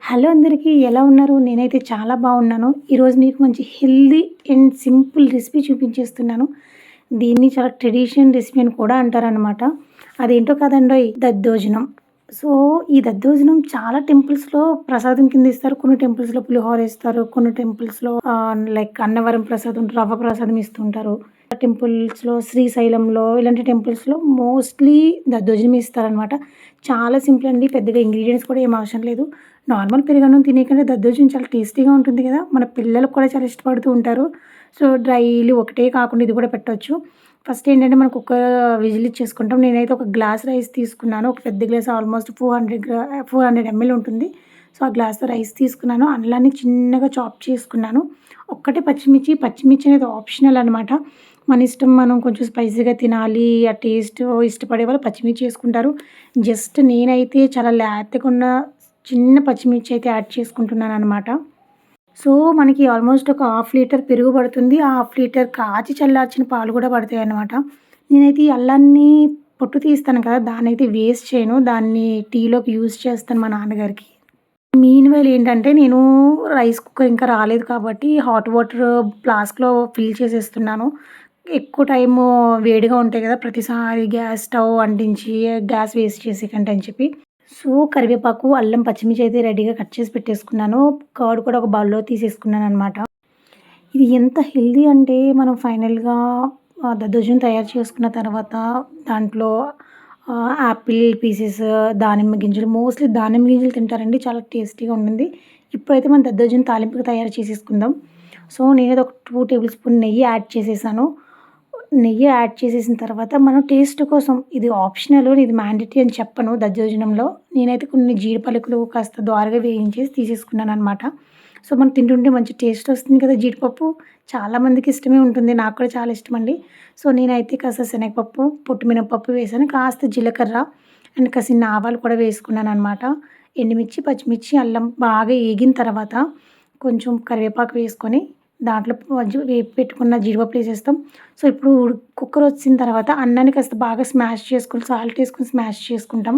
Hello అందరికీ ఎలా ఉన్నారు? నేనైతే చాలా బాగున్నాను. ఈరోజు మీకు మంచి హెల్తీ అండ్ సింపుల్ రెసిపీ చూపించేస్తున్నాను. దీన్ని చాలా ట్రెడిషనల్ రెసిపీ అని కూడా అంటారనమాట. అదేంటో కాదండోయ్ దద్దోజనం. సో, ఈ దద్దోజనం చాలా టెంపుల్స్‌లో ప్రసాదం కింద ఇస్తారు. కొన్ని టెంపుల్స్‌లో పులిహోర ఇస్తారు. కొన్ని టెంపుల్స్‌లో లైక్ అన్నవరం ప్రసాదం, రవ్వ ప్రసాదం ఇస్తుంటారు. టెంపుల్స్‌లో శ్రీశైలంలో ఇలాంటి టెంపుల్స్‌లో మోస్ట్‌లీ దద్దోజనం ఇస్తారనమాట. చాలా సింపుల్ అండి. పెద్దగా ఇంగ్రీడియెంట్స్ కూడా ఏం అవసరం లేదు. నార్మల్ పెరుగన్నం తినే కంటే దద్దోజనం చాలా టేస్టీగా ఉంటుంది కదా! మన పిల్లలు కూడా చాలా ఇష్టపడుతూ ఉంటారు. సో, డైలీ ఒకటే కాకుండా ఇది కూడా పెట్టొచ్చు. ఫస్ట్ ఏంటంటే మనం కుక్కర్ విజిల్ ఇచ్చేసుకుంటాం. నేనైతే ఒక గ్లాస్ రైస్ తీసుకున్నాను. ఒక పెద్ద గ్లాస్ ఆల్మోస్ట్ 400 ఎంఎల్ ఉంటుంది. సో, ఆ గ్లాస్‌తో రైస్ తీసుకున్నాను. అల్లాన్ని చిన్నగా చాప్ చేసుకున్నాను. ఒక్కటే పచ్చిమిర్చి, పచ్చిమిర్చి అనేది ఆప్షనల్ అనమాట. మన ఇష్టం మనం కొంచెం స్పైసీగా తినాలి, ఆ టేస్ట్ ఇష్టపడే వాళ్ళు పచ్చిమిర్చి ఏసుకుంటారు. జస్ట్ నేనైతే చాలా లేతగున్న చిన్న పచ్చిమిర్చి అయితే యాడ్ చేసుకుంటున్నాననమాట. సో, మనకి ఆల్మోస్ట్ ఒక హాఫ్ లీటర్ పెరుగు పడుతుంది. ఆ హాఫ్ లీటర్ కాచి చల్లార్చిన పాలు కూడా పడతాయన్నమాట. నేనైతే ఈ అల్లాన్ని పొట్టు తీస్తాను కదా! దాన్నయితే వేస్ట్ చేయను. దాన్ని టీలోకి యూజ్ చేస్తాను మా నాన్నగారికి. మీన్‌వైల్ ఏంటంటే నేను రైస్ కుక్కర్ ఇంకా రాలేదు కాబట్టి హాట్ వాటర్ ఫ్లాస్క్‌లో ఫిల్ చేసేస్తున్నాను. ఎక్కువ టైము వేడిగా ఉంటాయి కదా! ప్రతిసారి గ్యాస్ స్టవ్ అంటించి గ్యాస్ వేస్ట్ చేసే కంటే అని చెప్పి. సో, కరివేపాకు, అల్లం, పచ్చిమిర్చి అయితే రెడీగా కట్ చేసి పెట్టేసుకున్నాను. కర్డ్ కూడా ఒక బౌల్‌లో తీసేసుకున్నాననమాట. ఇది ఎంత హెల్తీ అంటే మనం ఫైనల్‌గా దద్దోజనం తయారు చేసుకున్న తర్వాత దాంట్లో యాపిల్ పీసెస్, దానిమ్మ గింజలు మోస్ట్‌లీ దానిమ్మ గింజలు తింటారండి. చాలా టేస్టీగా ఉంటుంది. ఇప్పుడైతే మనం దద్దోజనం తాలింపుకి తయారు చేసేసుకుందాం. సో, నేనైతే ఒక 2 టేబుల్ స్పూన్ నెయ్యి యాడ్ చేసేసాను. నెయ్యి యాడ్ చేసేసిన తర్వాత మనం టేస్ట్ కోసం ఇది ఆప్షనల్, ఇది మ్యాండేటరీ అని చెప్పను దద్దోజనంలో. నేనైతే కొన్ని జీడి పలుకులు కాస్త దోరగా వేయించేసి తీసేసుకున్నాననమాట. సో, మనం తింటుంటే మంచి టేస్ట్ వస్తుంది కదా! జీడిపప్పు చాలామందికి ఇష్టమే ఉంటుంది. నాకు కూడా చాలా ఇష్టమండి. సో, నేనైతే కాస్త శనగపప్పు, పొట్టు మినపప్పు వేసాను. కాస్త జీలకర్ర అండ్ కాసిన్ని ఆవాలు కూడా వేసుకున్నాననమాట. ఎండుమిర్చి, పచ్చిమిర్చి, అల్లం బాగా ఏగిన తర్వాత కొంచెం కరివేపాకు వేసుకొని దాంట్లో వేపి పెట్టుకున్న జీడిపప్పులు ఏసేస్తాం. సో, ఇప్పుడు కుక్కర్ వచ్చిన తర్వాత అన్నాన్ని కాస్త బాగా స్మాష్ చేసుకొని సాల్ట్ ఏసుకొని స్మాష్ చేసుకుంటాం.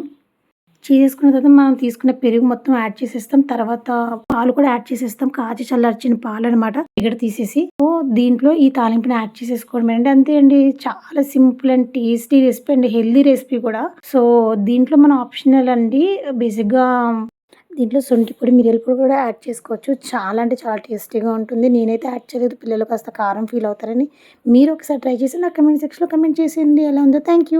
చేసుకున్న తర్వాత మనం తీసుకున్న పెరుగు మొత్తం యాడ్ చేసేస్తాం. తర్వాత పాలు కూడా యాడ్ చేసేస్తాం. కాచి చల్లార్చిన పాలనమాట. మీగడ తీసేసి. సో, దీంట్లో ఈ తాలింపుని యాడ్ చేసేసుకోవడమేనండి. అంతే అండి. చాలా simple and tasty recipe and healthy recipe కూడా. సో, దీంట్లో మన ఆప్షనల్ అండి. బేసిక్‌గా దీంట్లో శొంఠి పొడి, మిరియాల పొడి కూడా యాడ్ చేసుకోవచ్చు. చాలా అంటే చాలా టేస్టీగా ఉంటుంది. నేనైతే యాడ్ చేయలేదు. పిల్లలు కాస్త కారం ఫీల్ అవుతారని. మీరు ఒకసారి ట్రై చేసి నాకు కామెంట్ సెక్షన్‌లో కామెంట్ చేసేయండి. ఎలా ఉందో. Thank you.